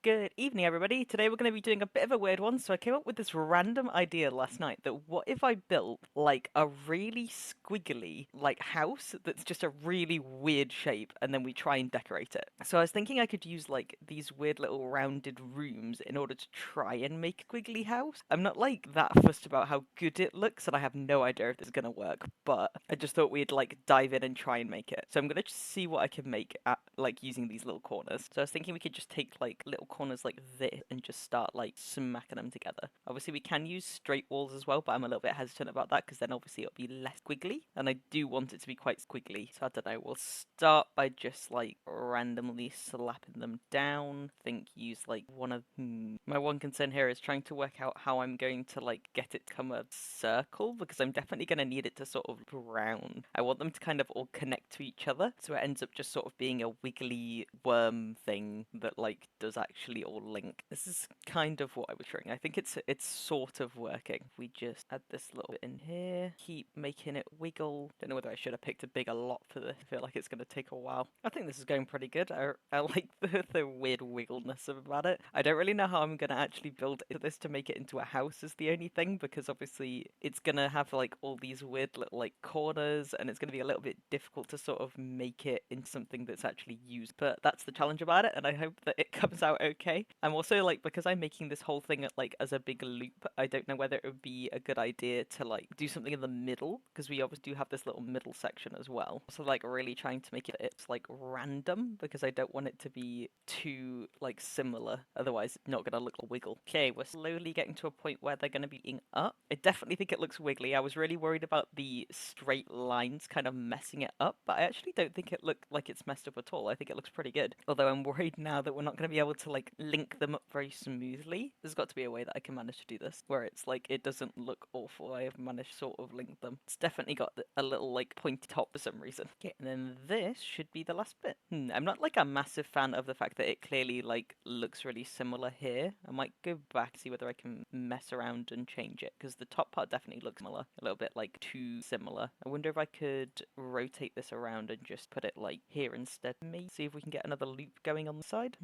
Good evening, everybody. Today we're going to be doing a bit of a weird one. So I came up with this random idea last night that what if I built like a really squiggly like house that's just a really weird shape and then we try and decorate it. So I was thinking I could use like these weird little rounded rooms in order to try and make a squiggly house. I'm not like that fussed about how good it looks and I have no idea if this is going to work, but I just thought we'd like dive in and try and make it. So I'm going to see what I can make at like using these little corners. So I was thinking we could just take like little corners like this and just start like smacking them together. Obviously we can use straight walls as well, but I'm a little bit hesitant about that because then obviously it'll be less squiggly and I do want it to be quite squiggly. So I don't know, we'll start by just like randomly slapping them down. I think use like one of my one concern here is trying to work out how I'm going to like get it to come a circle because I'm definitely going to need it to sort of round. I want them to kind of all connect to each other so it ends up just sort of being a wiggly worm thing that like does actually all link. This is kind of what I was trying. I think it's sort of working. We just add this little bit in here, keep making it wiggle. Don't know whether I should have picked a bigger lot for this. I feel like it's going to take a while. I think this is going pretty good. I like the weird wiggleness about it. I don't really know how I'm going to actually build this to make it into a house is the only thing because obviously it's going to have like all these weird little like corners and it's going to be a little bit difficult to sort of make it into something that's actually used. But that's the challenge about it and I hope that it comes out okay. I'm also like, because I'm making this whole thing like as a big loop, I don't know whether it would be a good idea to like do something in the middle because we obviously do have this little middle section as well. So like really trying to make it's like random because I don't want it to be too like similar. Otherwise it's not going to look like a wiggle. Okay, we're slowly getting to a point where they're going to be eating up. I definitely think it looks wiggly. I was really worried about the straight lines kind of messing it up, but I actually don't think it looked like it's messed up at all. I think it looks pretty good. Although I'm worried now that we're not going to be able to like link them up very smoothly. There's got to be a way that I can manage to do this where it's like it doesn't look awful. I have managed to sort of link them. It's definitely got a little like pointy top for some reason. Okay, and then this should be the last bit. I'm not like a massive fan of the fact that it clearly like looks really similar here. I might go back see whether I can mess around and change it because the top part definitely looks similar, a little bit like too similar. I wonder if I could rotate this around and just put it like here instead. Maybe see if we can get another loop going on the side.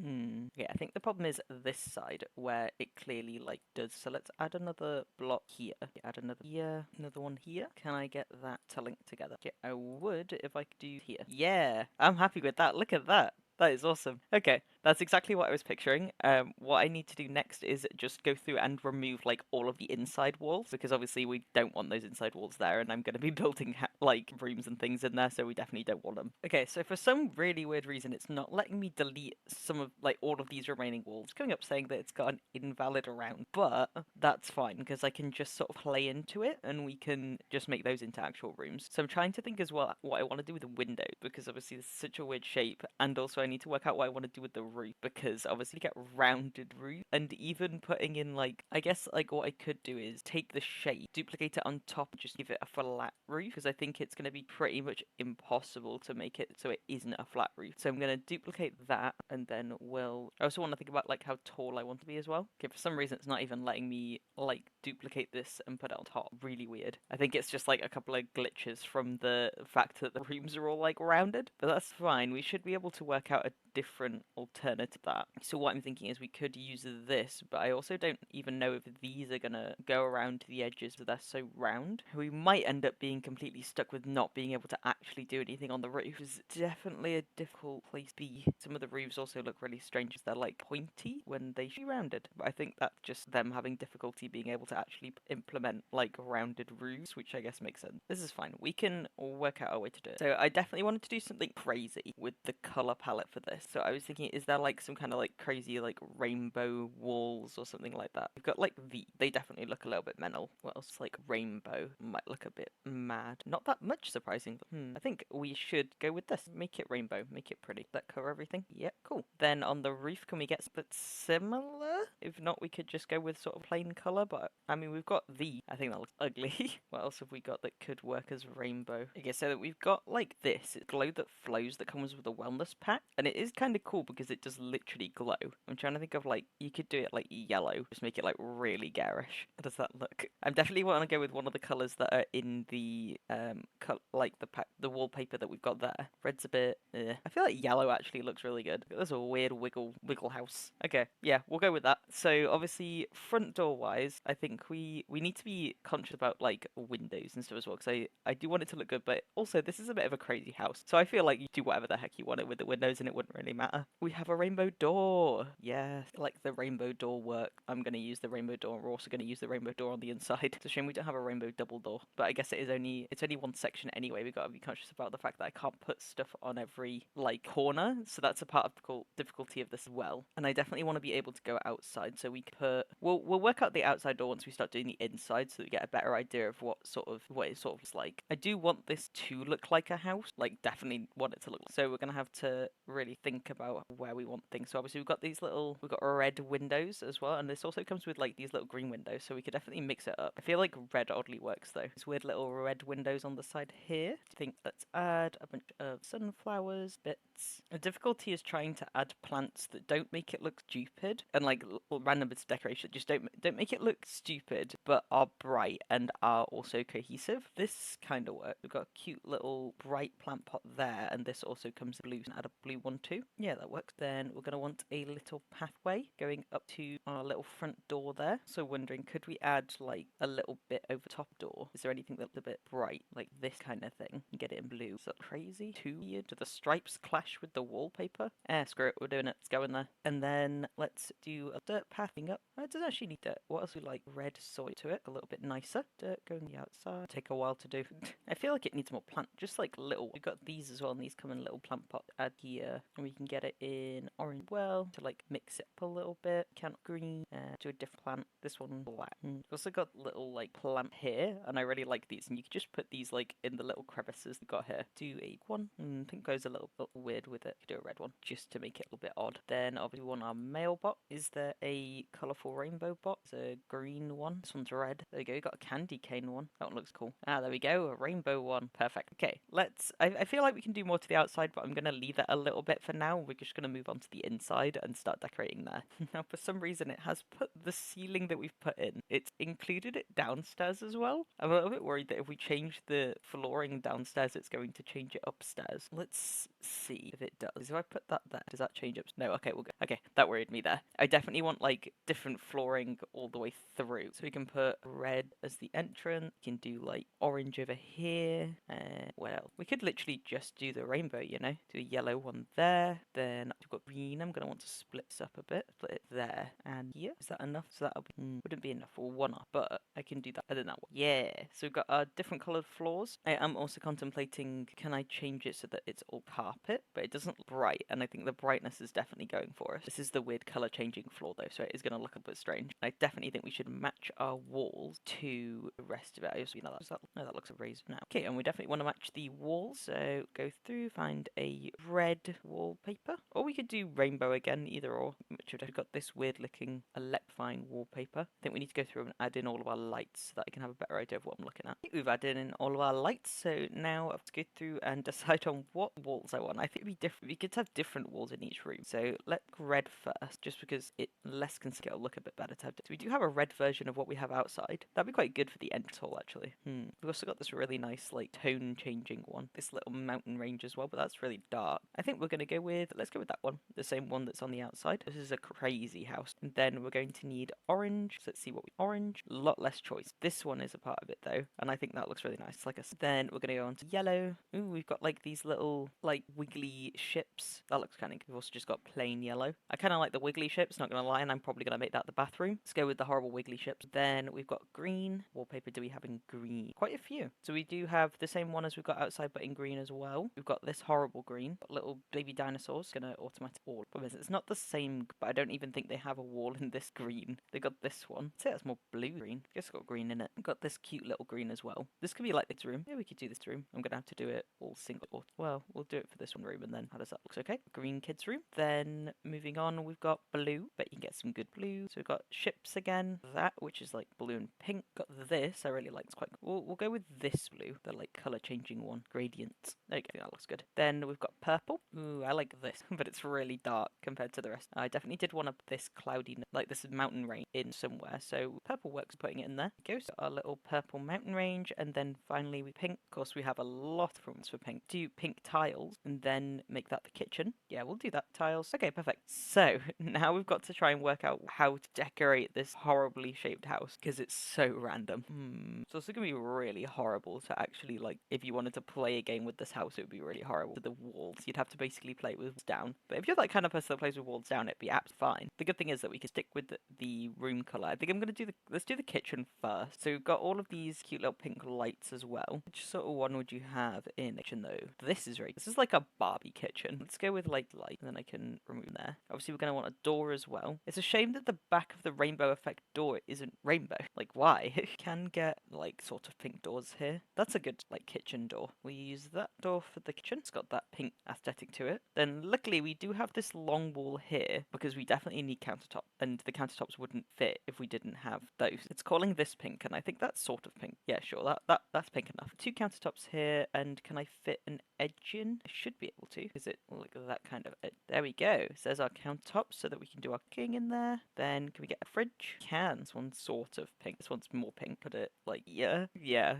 Yeah, I think the problem is this side where it clearly like does. So let's add another block here. Add another here, another one here. Can I get that to link together? Yeah, I would if I could do here. Yeah, I'm happy with that. Look at that. That is awesome. Okay, that's exactly what I was picturing. What I need to do next is just go through and remove like all of the inside walls because obviously we don't want those inside walls there, and I'm going to be building like rooms and things in there, so we definitely don't want them. Okay, so for some really weird reason, it's not letting me delete some of like all of these remaining walls. It's coming up saying that it's got an invalid around, but that's fine because I can just sort of play into it and we can just make those into actual rooms. So I'm trying to think as well what I want to do with the window because obviously it's such a weird shape, and also I need to work out what I want to do with the roof because obviously you get rounded roof, and even putting in like I guess like what I could do is take the shape, duplicate it on top, and just give it a flat roof because I think it's going to be pretty much impossible to make it so it isn't a flat roof. So I'm going to duplicate that and then I also want to think about like how tall I want to be as well. Okay, for some reason it's not even letting me like duplicate this and put it on top. Really weird. I think it's just like a couple of glitches from the fact that the rooms are all like rounded, but that's fine. We should be able to work out a different alternative to that. So what I'm thinking is we could use this, but I also don't even know if these are gonna go around the edges but they're so round. We might end up being completely stuck with not being able to actually do anything on the roof. It's definitely a difficult place to be. Some of the roofs also look really strange. They're like pointy when they should be rounded, but I think that's just them having difficulty being able to actually implement like rounded roofs, which I guess makes sense. This is fine. We can work out a way to do it. So I definitely wanted to do something crazy with the color palette for this. So I was thinking, is there like some kind of like crazy like rainbow walls or something like that? We've got like they definitely look a little bit mental. What else? Like rainbow might look a bit mad. Not that much surprising, but I think we should go with this. Make it rainbow, make it pretty. That cover everything? Yeah, cool. Then on the roof, can we get something similar? If not, we could just go with sort of plain color, but I mean, we've got I think that looks ugly. What else have we got that could work as rainbow? Okay, so that we've got like this. It's glow that flows that comes with a wellness pack, and it is kind of cool because it does literally glow. I'm trying to think of like, you could do it like yellow, just make it like really garish. How does that look? I definitely want to go with one of the colours that are in the like the wallpaper that we've got there. Red's a bit, I feel like yellow actually looks really good. There's a weird wiggle house. Okay, yeah, we'll go with that. So obviously front door wise, I think we need to be conscious about like windows and stuff as well, because I do want it to look good, but also this is a bit of a crazy house, so I feel like you do whatever the heck you want it with the windows and it wouldn't really matter. We have a rainbow door. Yes, like the rainbow door work. I'm going to use the rainbow door, and we're also going to use the rainbow door on the inside. It's a shame we don't have a rainbow double door, but I guess it's only one section anyway. We've got to be conscious about the fact that I can't put stuff on every like corner, so that's a part of the difficulty of this as well. And I definitely want to be able to go outside, so we can put we'll work out the outside door once we start doing the inside, so that we get a better idea of what it sort of is like. I do want this to look like a house, like definitely want it to look like. So we're gonna have to really think about where we want things. So obviously we've got red windows as well, and this also comes with like these little green windows, so we could definitely mix it up. I feel like red oddly works though. These weird little red windows on the side here. I think let's add a bunch of sunflowers bits. The difficulty is trying to add plants that don't make it look stupid, and like random bits of decoration. Just don't make it look stupid, but are bright and are also cohesive. This kind of works. We've got a cute little bright plant pot there, and this also comes in blue. So add a blue one too. Yeah, that works. Then we're going to want a little pathway going up to our little front door there. So wondering, could we add like a little bit over top door? Is there anything that's a bit bright, like this kind of thing? And get it in blue. Is that crazy? Too weird? Do the stripes clash with the wallpaper? Screw it. We're doing it. Let's go in there. And then let's do a dirt pathing up. It doesn't actually need dirt. What else we like? Red soil to it. A little bit nicer. Dirt going the outside. Take a while to do. I feel like it needs more plant. Just like little. We've got these as well, and these come in little plant pot. Add here, and we can get it in orange well to like mix it up a little bit. Count green. Do a different plant. This one black. We've also got little like plant here, and I really like these. And you can just put these like in the little crevices we've got here. Do a one. I think goes a little bit weird with it. Do a red one just to make it a little bit odd. Then obviously we want our mailbox. Is there a colourful rainbow box? A green one. This one's red. There we go. You got a candy cane one. That one looks cool. There we go. A rainbow one. Perfect. Okay, I feel like we can do more to the outside, but I'm going to leave it a little bit for now. We're just going to move on to the inside and start decorating there. Now, for some reason, it has put the ceiling that we've put in. It's included it downstairs as well. I'm a little bit worried that if we change the flooring downstairs, it's going to change it upstairs. Let's see if it does. If I put that there, does that change up? No, okay, we'll go. Okay, that worried me there. I definitely want like different flooring all the way through. So we can put red as the entrance. We can do like orange over here. Well, we could literally just do the rainbow, you know? Do a yellow one there. Then we've got green. I'm going to want to split this up a bit. Split it there and here. Is that enough? So that'll be, wouldn't be enough for one off, but I can do that. I think that one. Yeah. So we've got our different coloured floors. I am also contemplating, can I change it so that it's all carpet? But it doesn't look bright, and I think the brightness is definitely going for us. This is the weird colour changing floor though, so it is going to look a bit strange. I definitely think we should match our walls to the rest of it. I also, no, that looks a razor now. Okay, and we definitely want to match the walls, so go through, find a red wallpaper, or we could do rainbow again, either or. I've got this weird looking electrifying wallpaper. I think we need to go through and add in all of our lights so that I can have a better idea of what I'm looking at. We've added in all of our lights, so now I have to go through and decide on what walls I want. I think it'd be different. We could have different walls in each room. So let's red first, just because it less can scale look a bit better to have. So we do have a red version of what we have outside. That'd be quite good for the entrance hall, actually. We've also got this really nice like tone changing one. This little mountain range as well, but that's really dark. I think we're gonna let's go with that one. The same one that's on the outside. This is a crazy house. And then we're going to need orange. So let's see what orange. A lot less choice. This one is a part of it though, and I think that looks really nice. Then we're gonna go on to yellow. Ooh, we've got like these little like wiggly ships. That looks kind of good. We've also just got plain yellow. I kind of like the wiggly ships, not gonna lie, and I'm probably gonna make that the bathroom. Let's go with the horrible wiggly ships. Then we've got green. Wallpaper do we have in green? Quite a few. So we do have the same one as we've got outside, but in green as well. We've got this horrible green. Got little baby dinosaurs. Gonna automatic all. It's not the same, but I don't even think they have a wall in this green. They got this one. I'd say that's more blue green. I guess it's got green in it. We've got this cute little green as well. This could be like this room. Yeah, we could do this room. I'm gonna have to do it all single. Well, we'll do it for this one room, and then how does that look? Okay, green kids room. Then moving on, we've got blue. Bet you can get some good blue. So we've got ships again. That which is like blue and pink. Got this. I really like. It's quite cool. We'll go with this blue, the like color changing one. Gradient. There you go. That looks good. Then we've got purple. Ooh, I like like this, but it's really dark compared to the rest. I definitely did want this cloudy, like this mountain range in somewhere, so purple works putting it in there. Go, so our little purple mountain range, and then finally we pink. Of course, we have a lot of rooms for pink. Do pink tiles, and then make that the kitchen. Yeah, we'll do that, tiles. Okay, perfect. So now we've got to try and work out how to decorate this horribly shaped house, because it's so random. It's also gonna be really horrible to actually, like, if you wanted to play a game with this house, it would be really horrible. The walls, you'd have to basically play with walls down. But if you're that kind of person that plays with walls down, it'd be absolutely fine. The good thing is that we can stick with the room color. I think I'm gonna do let's do the kitchen first. So we've got all of these cute little pink lights as well. Which sort of one would you have in the kitchen though? This is like a Barbie kitchen. Let's go with like light, and then I can remove there. Obviously we're gonna want a door as well. It's a shame that the back of the rainbow effect door isn't rainbow. Like, why? Can get like sort of pink doors here. That's a good like kitchen door. We use that door for the kitchen. It's got that pink aesthetic to it. Then luckily we do have this long wall here because we definitely need countertop, and the countertops wouldn't fit if we didn't have those. It's calling this pink, and I think that's sort of pink. Yeah, sure, that's pink enough. 2 countertops here, and can I fit an edge in? I should be able to. Is it like that kind of edge? There we go. So there's our countertops so that we can do our cooking in there. Then can we get a fridge? Can. This one's sort of pink. This one's more pink. Put it like, yeah,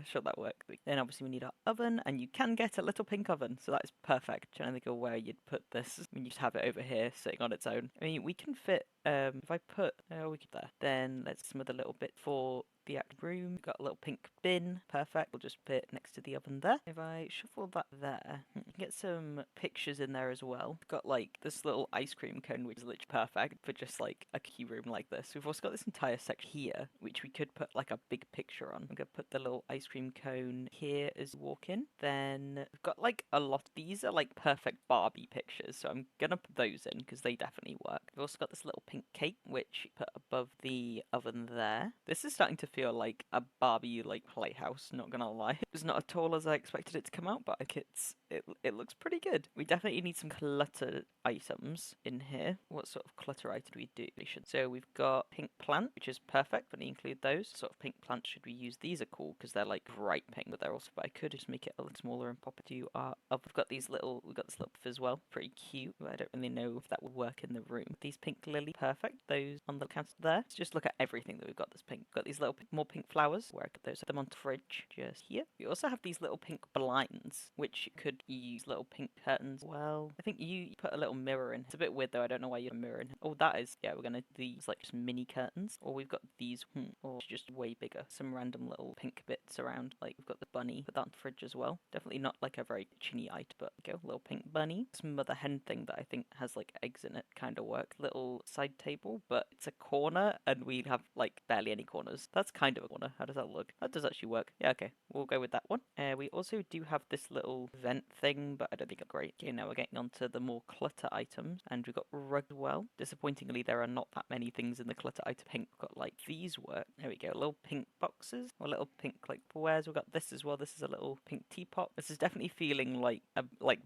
sure, that work. Then obviously we need our oven, and you can get a little pink oven, so that is perfect. Trying to think of where you'd put this. I mean, you just have it over here sitting on its own. I mean, we can fit, if I put, we could there. Then let's some other little bit for the act room. We've got a little pink bin. Perfect. We'll just put it next to the oven there. If I shuffle that there, get some pictures in there as well. We've got like this little ice cream cone, which is literally perfect for just like a key room like this. We've also got this entire section here, which we could put like a big picture on. I'm gonna put the little ice cream cone here as you walk in. Then we've got like a lot. These are like perfect Barbie pictures, so I'm gonna put those in because they definitely work. We've also got this little pink cake, which put above the oven there. This is starting to feel like a Barbie like playhouse, not gonna lie. It's not at all as I expected it to come out, but like it looks pretty good. We definitely need some cluttered items in here. What sort of clutter item do we do? So we've got pink plant, which is perfect, but we include those. Sort of pink plants should we use? These are cool because they're like bright pink, but they're also, but I could just make it a little smaller and pop it to our oh, we've got this little puff as well. Pretty cute, but I don't really know if that would work in the room. These pink lily, perfect. Those on the counter there. Let's just look at everything that we've got this pink. We've got these little more pink flowers. Where I could those them on the fridge just here. We also have these little pink blinds, which you could use little pink curtains. Well, I think you put a little mirror in. It's a bit weird though. I don't know why you have a mirror in. Oh, that is, yeah, we're gonna these like just mini curtains. Or we've got these, or just way bigger. Some random little pink bits around. Like we've got the bunny. Put that on the fridge as well. Definitely not like a very kitcheny item, but go little pink bunny. This mother hen thing that I think has like eggs in it kind of work. Little side table, but it's a corner, and we have like barely any corners. That's kind of a corner. How does that look? That does actually work. Yeah, okay. We'll go with that one. We also do have this little vent thing, but I don't think it's great. Okay, now we're getting onto the more clutter items, and we've got rug as well. Disappointingly, there are not that many things in the clutter item. Pink, we've got like these work. There we go. Little pink boxes, or little pink like wares. We've got this as well. This is a little pink teapot. This is definitely feeling like a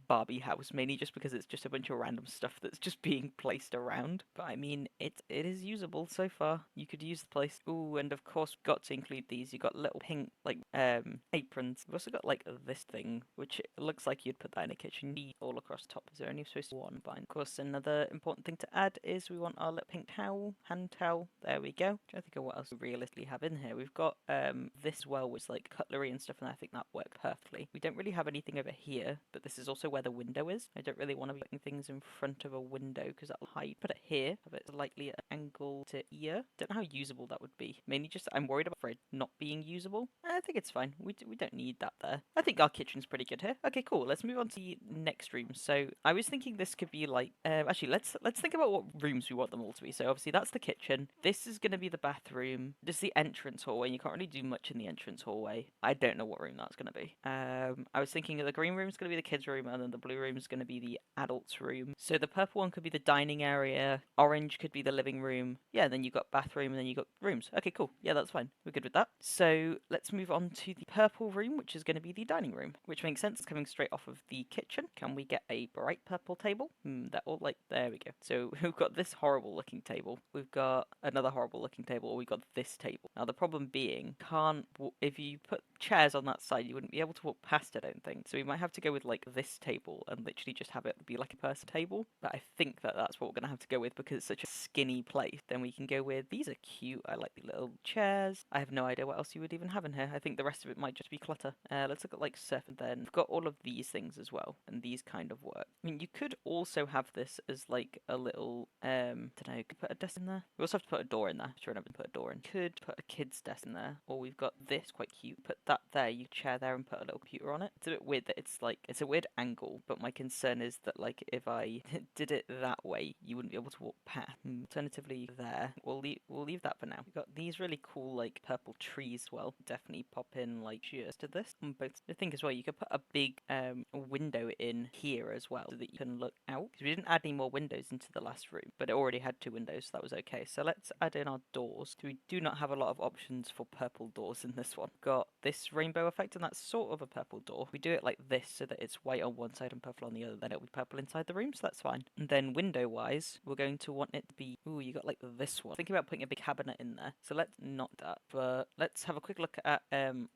Barbie house, mainly just because it's just a bunch of random stuff that's just being placed around. But I mean, it is usable so far. You could use the place. Ooh, and of course, we've got to include these. You got little pink like aprons. We've also got like this thing, which it looks like you'd put that in a kitchen. All across the top. Is there only supposed to be one bind? Of course, another important thing to add is we want our little pink towel, hand towel. There we go. I think of what else we realistically have in here. We've got this well was like cutlery and stuff, and I think that worked perfectly. We don't really have anything over here, but this is also where the window is. I don't really want to be putting things in front of a window because that'll hide. Put it here, have it slightly at an angle to here. Don't know how usable that would be. Mainly just I'm worried about it not being usable. I think it's fine. We don't need that there. I think our kitchen's pretty good here. Okay, cool. Let's move on to the next room. So I was thinking this could be like actually let's think about what rooms we want them all to be. So obviously that's the kitchen. This is going to be the bathroom. Just the entrance hallway. You can't really do much in the entrance hallway. I don't know what room that's going to be. I was thinking the green room is going to be the kids' room, and then the blue room is going to be the adults' room. So the purple one could be the dining area. Orange could be the living room. Yeah, then you've got bathroom, and then you've got rooms. Okay, cool. Yeah, that's fine. We're good with that. So let's move on to the purple room, which is going to be the dining room, which makes sense. It's coming straight straight off of the kitchen. Can we get a bright purple table? That all like, there we go. So we've got this horrible looking table. We've got another horrible looking table. Or we've got this table. Now the problem being, if you put chairs on that side, you wouldn't be able to walk past it, I don't think. So we might have to go with like this table and literally just have it be like a person table. But I think that that's what we're going to have to go with because it's such a skinny place. Then we can go with, these are cute. I like the little chairs. I have no idea what else you would even have in here. I think the rest of it might just be clutter. Let's look at like surf, and then we've got all of these things as well, and these kind of work. I mean, you could also have this as like a little, don't know, you could put a desk in there. We also have to put a door in there. Sure, never put a door in. Could put a kid's desk in there, or we've got this quite cute. Put that there. You chair there and put a little computer on it. It's a bit weird that it's like it's a weird angle, but my concern is that like if I did it that way, you wouldn't be able to walk past. Alternatively, there we'll leave that for now. We've got these really cool like purple trees. Well, definitely pop in like just to this. Both I think as well, you could put a big window in here as well, so that you can look out. Because we didn't add any more windows into the last room, but it already had 2 windows, so that was okay. So let's add in our doors. So we do not have a lot of options for purple doors in this one. Got this rainbow effect, and that's sort of a purple door. We do it like this so that it's white on one side and purple on the other, then it'll be purple inside the room, so that's fine. And then window wise, we're going to want it to be, ooh, you got like this one. Thinking about putting a big cabinet in there, so let's not that, but let's have a quick look at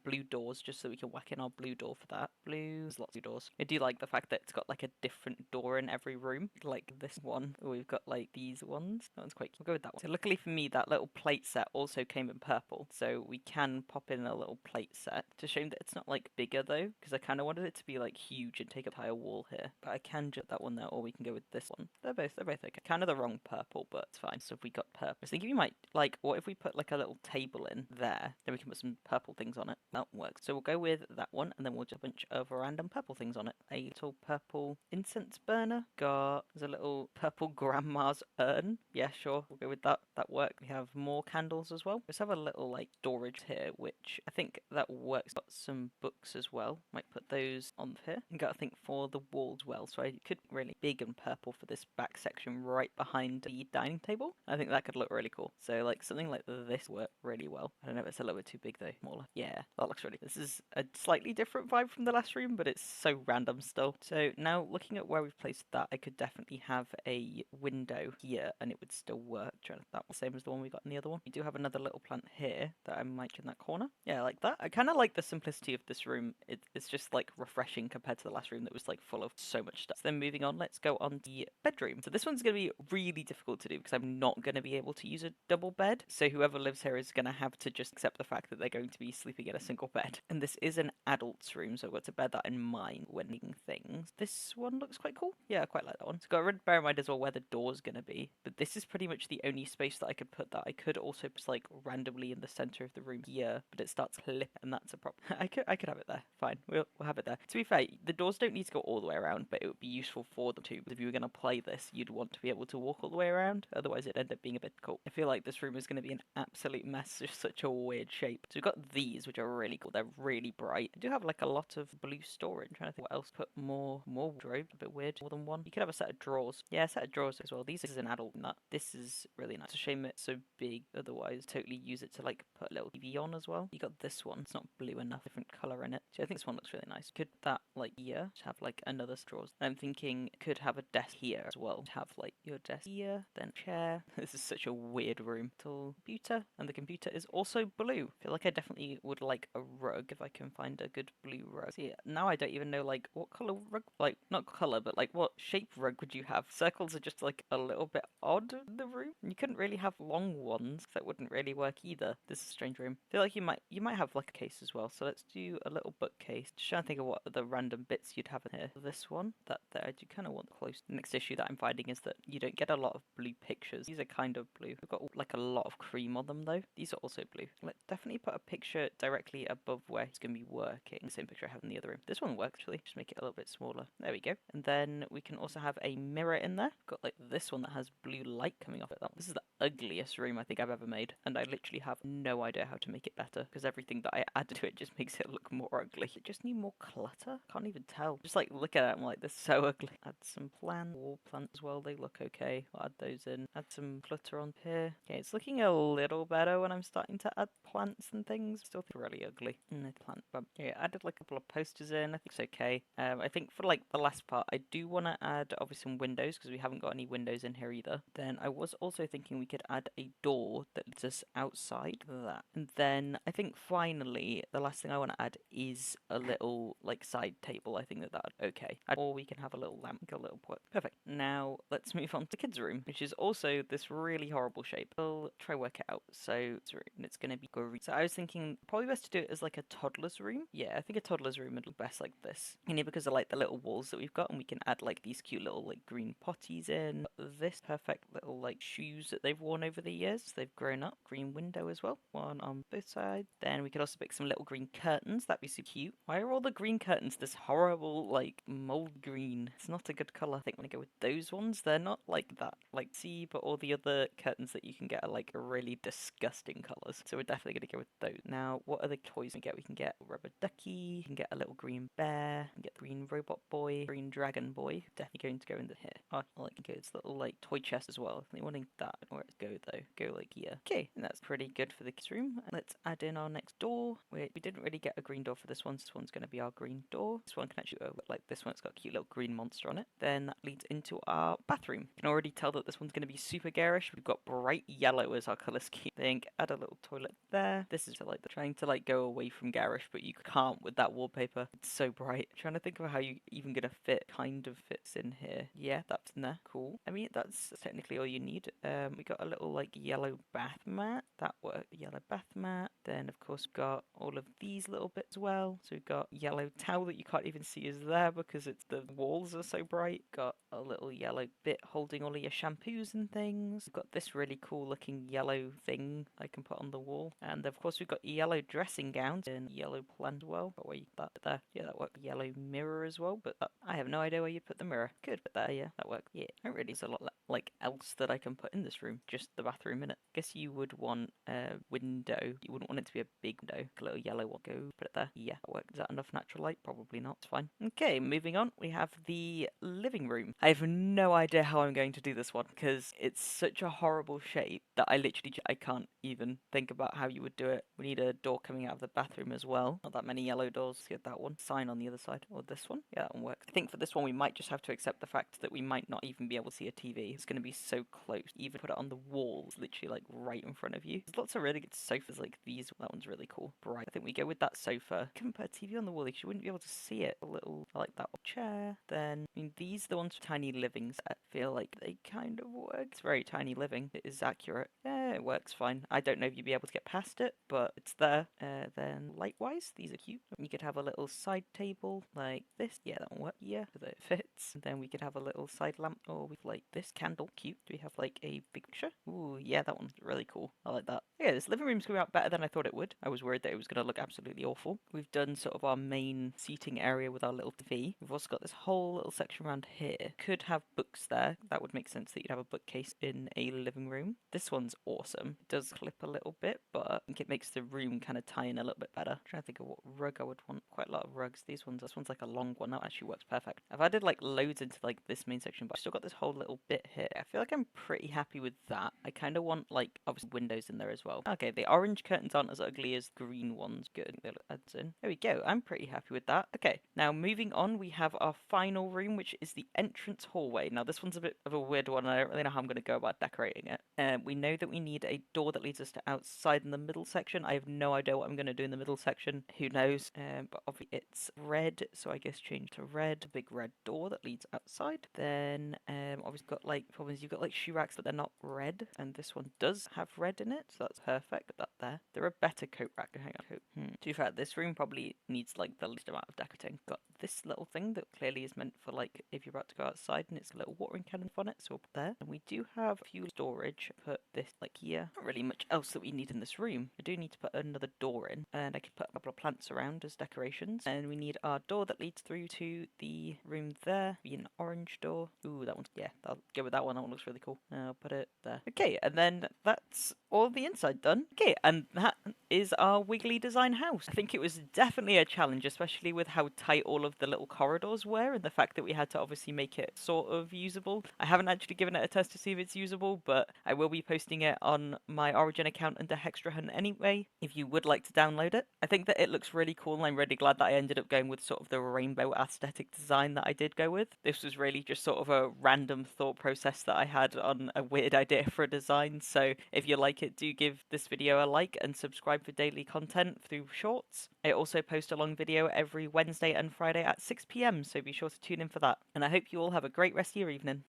blue doors just so we can whack in our blue door for that. There's lots of doors. I do like the fact that it's got like a different door in every room, like this one. We've got like these ones. That one's quite cute. We'll go with that one. So luckily for me, that little plate set also came in purple, so we can pop in a little plate set. It's a shame that it's not like bigger though, because I kind of wanted it to be like huge and take up entire wall here. But I can jut that one there, or we can go with this one. They're both okay. Kind of the wrong purple, but it's fine. So if we got purple, I was thinking we might like, what if we put like a little table in there, then we can put some purple things on it. That works. So we'll go with that one, and then we'll just a bunch of random purple things on it. A little purple incense burner. There's a little purple grandma's urn. Yeah, sure. We'll go with that. That works. We have more candles as well. Let's have a little like storage here, which I think that works. Got some books as well. Might put those on here. And got, I think, for the walls well. So I could really big and purple for this back section right behind the dining table. I think that could look really cool. So like something like this work really well. I don't know if it's a little bit too big though. Smaller. Yeah, that looks really good. This is a slightly different vibe from the last room, but it's so random still. So now looking at where we've placed that, I could definitely have a window here and it would still work. That was the same as the one we got in the other one. We do have another little plant here that I might in that corner. Yeah, I like that. I kind of like the simplicity of this room. It's just like refreshing compared to the last room that was like full of so much stuff. So then moving on, let's go on the bedroom. So this one's going to be really difficult to do because I'm not going to be able to use a double bed. So whoever lives here is going to have to just accept the fact that they're going to be sleeping in a single bed. And this is an adult's room, so I've got to bear that in mind when making things. This one looks quite cool. Yeah, I quite like that one. So got to bear in mind as well where the door's going to be. But this is pretty much the only space that I could put that. I could also just like randomly in the center of the room here, but it starts clip, and that's a problem. I could have it there. Fine, we'll have it there. To be fair, the doors don't need to go all the way around, but it would be useful for them too. If you were going to play this, you'd want to be able to walk all the way around. Otherwise, it'd end up being a bit cool. I feel like this room is going to be an absolute mess. Just such a weird shape. So we've got these, which are really cool. They're really bright. I do have like a lot of blue storage. I'm trying to think what else. Put more wardrobe. A bit weird. More than one. You could have a set of drawers. Yeah, a set of drawers as well. This is an adult nut. This is really nice. It's a shame it's so big. Otherwise, totally use it to like put a little TV on as well. You got this one. It's not blue enough. Different color in it. So I think this one looks really nice. Could that like here have like another drawers? I'm thinking could have a desk here as well. Have like your desk here, then chair. This is such a weird room. Little computer, and the computer is also blue. I feel like I definitely would like a rug if I can find a good blue rug. See, now I don't even know like what color rug, like not color, but like what shape rug would you have? Circles are just like a little bit odd in the room. You couldn't really have long ones. That wouldn't really work either. This is a strange room. I feel like you might have like a case as well. So let's do a little bookcase. Just trying to think of what the random bits you'd have in here. This one, that there. I do kind of want close. The next issue that I'm finding is that you don't get a lot of blue pictures. These are kind of blue. We've got like a lot of cream on them though. These are also blue. Let's definitely put a picture directly above where he's going to be working. The same picture I have in the other room. This one works actually. Just make it a little bit smaller. There we go. And then we can also have a mirror in there. Got like this one that has blue light coming off it. This is the ugliest room I think I've ever made, and I literally have no idea how to make it better because everything that I added to it just makes it look more ugly. It just need more clutter? Can't even tell. Just like look at it, I'm like, this is so ugly. Add some wall plants as well, they look okay. I'll add those in. Add some clutter on here. Okay, it's looking a little better when I'm starting to add plants and things. Still think really ugly. Plant bump. Yeah, added like a couple of posters in. I think it's okay. I think for like the last part, I do want to add obviously some windows because we haven't got any windows in here either. Then I was also thinking we could add a door that leads us outside that. And then I think finally the last thing I want to add is a little like side table. I think that's okay. Or we can have a little lamp, like a little pot. Perfect. Now let's move on to the kids' room, which is also this really horrible shape. I'll try work it out. So it's going to be green. So I was thinking probably best to do it as like a toddler's room. Yeah, I think a toddler's room would look best like this. Only because of like the little walls that we've got, and we can add like these cute little like green potties in. This perfect little like shoes that they've worn over the years. They've grown up. Green window as well. One on both sides. Then we could also pick some little green curtains. That'd be so cute. Why are all the green curtains this horrible like mold green? It's not a good colour. I think I'm gonna go with those ones. They're not like that. Like see, but all the other curtains that you can get are like really disgusting colours. So we're definitely gonna go with those. Now, what other toys we get? We can get a rubber ducky. We can get a little green bear. We can get the green robot boy, green dragon boy. Definitely going to go in here. Oh, I like this little like toy chest as well. I think wanting that. Where it go though? Go like here. Okay, and that's pretty good for the kids room. Let's add in our next door. We didn't really get a green door for this one. So this one's going to be our green door. This one can actually go like this one. It's got a cute little green monster on it. Then that leads into our bathroom. You can already tell that this one's going to be super garish. We've got bright yellow as our colour scheme. Think add a little toilet there. This is like trying to like go away from garish, but you can't with that wallpaper. It's so bright. I'm trying to think of how you even gonna fit. Kind of fits in here. Yeah, that's in there. Cool. I mean, that's technically all you need. We got a little like yellow bath mat. That worked. Yellow bath mat. Then of course we've got all of these little bits as well. So we've got yellow towel that you can't even see is there because it's the walls are so bright. Got a little yellow bit holding all of your shampoos and things. We've got this really cool looking yellow thing I can put on the wall. And of course we've got yellow dressing gowns and yellow plant as well. But where you put that there? Yeah, that worked. Yellow mirror as well, but I have no idea where you put the mirror. Could put there, yeah, that worked. Yeah, I don't really there's a lot like else that I can put in this room. Just the bathroom in it. Guess you would want a window. You wouldn't want it to be a big window. A little yellow one. Go put it there. Yeah, that worked. Is that enough natural light? Probably not. It's fine. Okay, moving on. We have the living room. I have no idea how I'm going to do this one because it's such a horrible shape that I can't even think about how you would do it. We need a door coming out of the bathroom as well. Not that many yellow doors. Let's get that one. Sign on the other side. Or this one. Yeah, that one works. I think for this one we might just have to accept the fact that we might not even be able to see a TV. It's going to be so close. Even put it on the wall, literally like right in front of you. There's lots of really good sofas like these. That one's really cool. Bright. I think we go with that sofa. You can put a TV on the wall because you wouldn't be able to see it. A little, I like that one. Chair. Then, I mean, these are the ones for tiny livings. I feel like they kind of work. It's very tiny living. It is accurate. Yeah, it works fine. I don't know if you'd be able to get past it, but it's there. Then light-wise, these are cute. You could have a little side table like this. Yeah, that one works. Yeah, so that it fits. And then we could have a little side lamp or with like this candle. Cute. Do we have like a big picture? Ooh, yeah, that one's really cool. I like that. Yeah, this living room's coming out better than I thought it would. I was worried that it was going to look absolutely awful. We've done sort of our main seating area with our little TV. We've also got this whole little section around here. Could have books there. That would make sense that you'd have a bookcase in a living room. This one's awesome. It does clip a little bit, but I think it makes the room kind of tie in a little bit better. I'm trying to think of what rug I would want. Quite a lot of rugs. This one's like a long one. That actually works perfect. I've added like loads into like this main section, but I've still got this whole little bit here. I feel like I'm pretty happy with that. I kind of want like obviously windows in there as well. Okay, the orange curtains aren't as ugly as green ones. Good. They look adds in. There we go. I'm pretty happy with that. Okay, now moving on, we have our final room, which is the entrance hallway. Now this one's a bit of a weird one. I don't really know how I'm going to go about decorating it. We know that we need a door that leads us to outside in the middle section. I have no idea what I'm going to do in the middle section. Who knows? But obviously it's red, so I guess change to red. A big red door that leads outside. Then obviously got like problems. You've got like shoe racks, but they're not red, and this one does have red in it, so that's perfect. Put that there. There are better coat rack. Hang on. To be fair, this room probably needs like the least amount of decorating. Got this little thing that clearly is meant for like if you're about to go outside, and it's a little watering can on it, so we'll put there. And we do have fuel storage. Put this like here. Not really much else that we need in this room. I do need to put another door in, and I can put a couple of plants around as decorations. And we need our door that leads through to the room there. Be an orange door. Ooh, that one's, yeah, I'll go with that one. That one looks really cool. I'll put it there. Okay, and then that's all the inside done. Okay, and that is our Wiggly design house. I think it was definitely a challenge, especially with how tight all of the little corridors were and the fact that we had to obviously make it sort of usable. I haven't actually given it a test to see if it's usable, but I will be posting it on my Origin account under HextraHunt anyway, if you would like to download it. I think that it looks really cool, and I'm really glad that I ended up going with sort of the rainbow aesthetic design that I did go with. This was really just sort of a random thought process that I had on a weird idea for a design, so if you like it, do give this video a like and subscribe for daily content through shorts. I also post a long video every Wednesday and Friday at 6 p.m, so be sure to tune in for that. And I hope you all have a great rest of your evening.